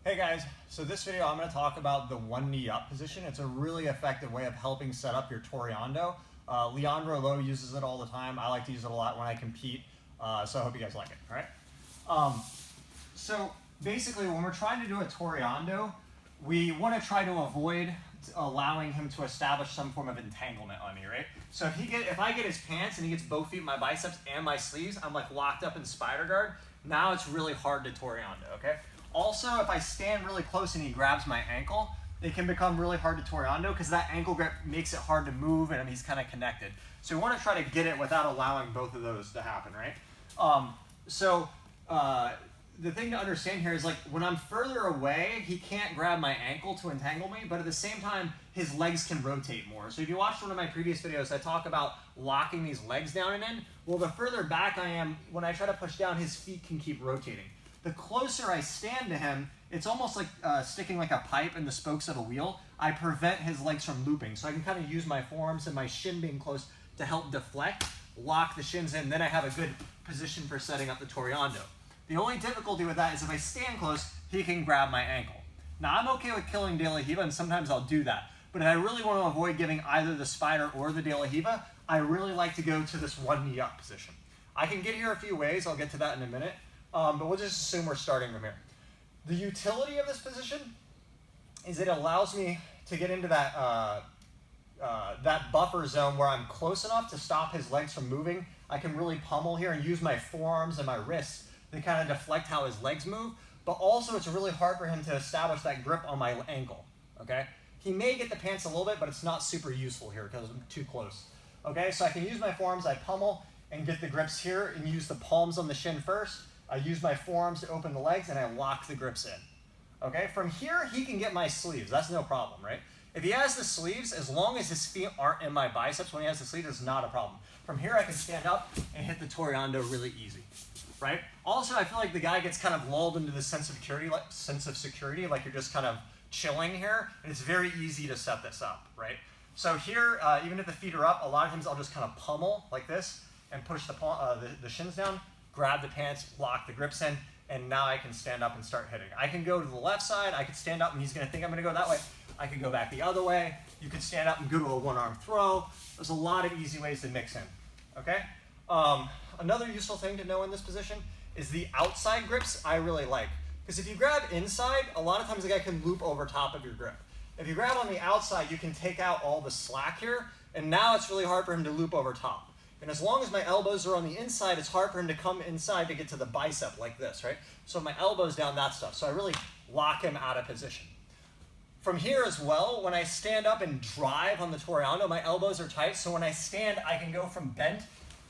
Hey guys, so this video I'm going to talk about the one knee up position. It's a really effective way of helping set up your Toreando. Leandro Lo uses it all the time. I like to use it a lot when I compete, so I hope you guys like it, all right? So basically when we're trying to do a Toreando, we want to try to avoid allowing him to establish some form of entanglement on me, right? So if I get his pants and he gets both feet in my biceps and my sleeves, I'm like locked up in spider guard. Now it's really hard to Toreando, okay? Also, if I stand really close and he grabs my ankle, it can become really hard to Toreando because that ankle grip makes it hard to move and he's kind of connected. So we want to try to get it without allowing both of those to happen, right? The thing to understand here is like when I'm further away, he can't grab my ankle to entangle me, but at the same time, his legs can rotate more. So if you watched one of my previous videos, I talk about locking these legs down and in. Well, the further back I am, when I try to push down, his feet can keep rotating. The closer I stand to him, it's almost like sticking like a pipe in the spokes of a wheel. I prevent his legs from looping. So I can kind of use my forearms and my shin being close to help deflect, lock the shins in, then I have a good position for setting up the Toreando. The only difficulty with that is if I stand close, he can grab my ankle. Now I'm okay with killing De La Riva, and sometimes I'll do that. But if I really want to avoid giving either the spider or the De La Riva, I really like to go to this one knee up position. I can get here a few ways, I'll get to that in a minute, but we'll just assume we're starting from here. The utility of this position is it allows me to get into that buffer zone where I'm close enough to stop his legs from moving. I can really pummel here and use my forearms and my wrists to kind of deflect how his legs move, but also it's really hard for him to establish that grip on my ankle, okay? He may get the pants a little bit, but it's not super useful here because I'm too close, okay? So I can use my forearms, I pummel and get the grips here and use the palms on the shin first. I use my forearms to open the legs and I lock the grips in, okay? From here, he can get my sleeves, that's no problem, right? If he has the sleeves, as long as his feet aren't in my biceps when he has the sleeves, it's not a problem. From here, I can stand up and hit the Toreando really easy. Right? Also, I feel like the guy gets kind of lulled into this sense of security, like you're just kind of chilling here, and it's very easy to set this up, right? So here, even if the feet are up, a lot of times I'll just kind of pummel like this and push the shins down, grab the pants, lock the grips in, and now I can stand up and start hitting. I can go to the left side, I can stand up and he's gonna think I'm gonna go that way. I can go back the other way. You can stand up and go to a one-arm throw. There's a lot of easy ways to mix in, okay? Another useful thing to know in this position is the outside grips I really like. Because if you grab inside, a lot of times the guy can loop over top of your grip. If you grab on the outside, you can take out all the slack here, and now it's really hard for him to loop over top. And as long as my elbows are on the inside, it's hard for him to come inside to get to the bicep like this, right? So my elbows down, that stuff. So I really lock him out of position. From here as well, when I stand up and drive on the Toreando, my elbows are tight, so when I stand, I can go from bent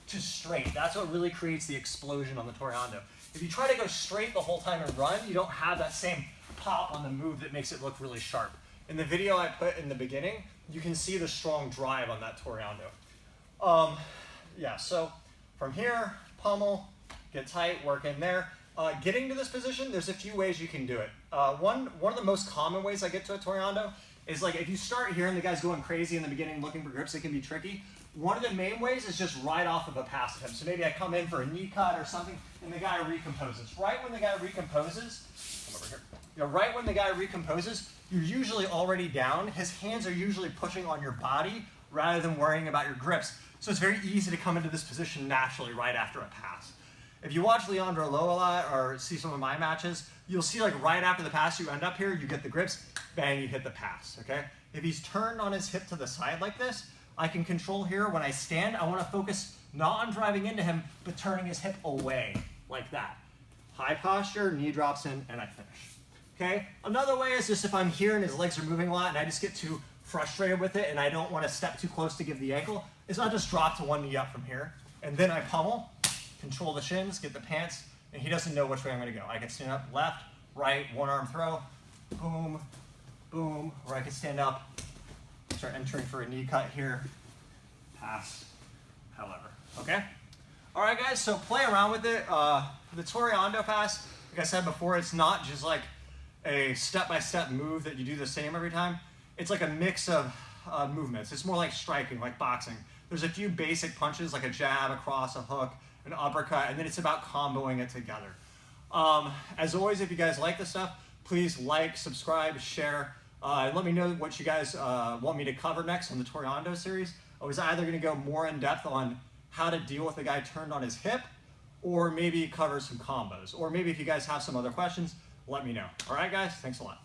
to straight. That's what really creates the explosion on the Toreando. If you try to go straight the whole time and run, you don't have that same pop on the move that makes it look really sharp. In the video I put in the beginning, you can see the strong drive on that Toreando. So from here, pummel, get tight, work in there. Getting to this position, there's a few ways you can do it. One of the most common ways I get to a Toreando is like if you start here and the guy's going crazy in the beginning looking for grips, it can be tricky. One of the main ways is just right off of a pass attempt. So maybe I come in for a knee cut or something, and the guy recomposes. Right when the guy recomposes, come over here. Right when the guy recomposes, you're usually already down. His hands are usually pushing on your body rather than worrying about your grips. So it's very easy to come into this position naturally right after a pass. If you watch Leandro Lo a lot or see some of my matches, you'll see like right after the pass, you end up here, you get the grips, bang, you hit the pass, okay? If he's turned on his hip to the side like this, I can control here. When I stand, I want to focus not on driving into him, but turning his hip away, like that. High posture, knee drops in, and I finish. Okay? Another way is just if I'm here and his legs are moving a lot and I just get too frustrated with it and I don't want to step too close to give the ankle, is I'll just drop to one knee up from here. And then I pummel, control the shins, get the pants, and he doesn't know which way I'm going to go. I can stand up left, right, one arm throw, boom, boom, or I can stand up, start entering for a knee cut here, pass, however, okay? All right, guys, so play around with it. The Toreando pass, like I said before, it's not just like a step-by-step move that you do the same every time. It's like a mix of movements. It's more like striking, like boxing. There's a few basic punches, like a jab, a cross, a hook, an uppercut, and then it's about comboing it together. As always, if you guys like this stuff, please like, subscribe, share, and let me know what you guys want me to cover next on the Toreando series. I was either going to go more in depth on how to deal with a guy turned on his hip, or maybe cover some combos, or maybe if you guys have some other questions, let me know. All right, guys, thanks a lot.